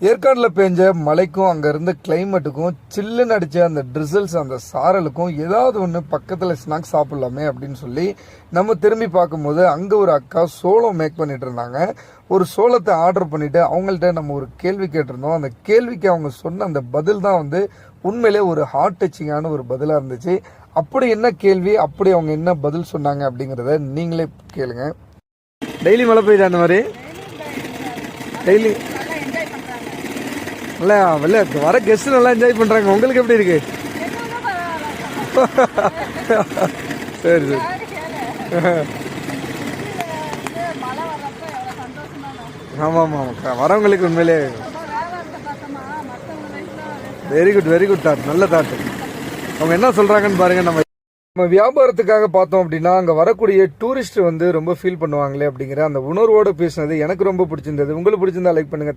ஏற்காடுல பெஞ்ச மழைக்கும் அங்க இருந்த கிளைமேட்டுக்கும் சில்லுன்னு அடிச்ச அந்த ட்ரிசல்ஸ் அந்த சாரலுக்கும் ஏதாவது ஒன்று பக்கத்துல ஸ்நாக்ஸ் சாப்பிடலாமே அப்படின்னு சொல்லி நம்ம திரும்பி பார்க்கும்போது அங்க ஒரு அக்கா சோளம் மேக் பண்ணிட்டு இருந்தாங்க. ஒரு சோளத்தை ஆர்டர் பண்ணிட்டு அவங்கள்ட்ட நம்ம ஒரு கேள்வி கேட்டிருந்தோம். அந்த கேள்விக்கு அவங்க சொன்ன அந்த பதில் தான் வந்து உண்மையிலே ஒரு ஹார்ட் டச்சிங்கான ஒரு பதிலா இருந்துச்சு. அப்படி என்ன கேள்வி, அப்படி அவங்க என்ன பதில் சொன்னாங்க அப்படிங்கறத நீங்களே கேளுங்க. டெய்லி மழை பெய்யுது அந்த மாதிரி டெய்லி நல்லா வெளில வர கெஸ்ட் நல்லா என்ஜாய் பண்றாங்க. உங்களுக்கு எப்படி இருக்கு? சரி சரி. ஆமா ஆமா வரவங்களுக்கு உண்மையிலே வெரி குட் தாட், நல்ல தாட். அவங்க என்ன சொல்றாங்கன்னு பாருங்க. நம்ம வியாபாரத்துக்காக பார்த்தோம் அப்படின்னா அங்க வரக்கூடிய டூரிஸ்ட் வந்து ரொம்ப ஃபீல் பண்ணுவாங்களே அப்படிங்கிற அந்த உணர்வோடு பேசினது எனக்கு ரொம்ப பிடிச்சிருந்தது. உங்களுக்கு பிடிச்சிருந்தா லைக் பண்ணுங்க.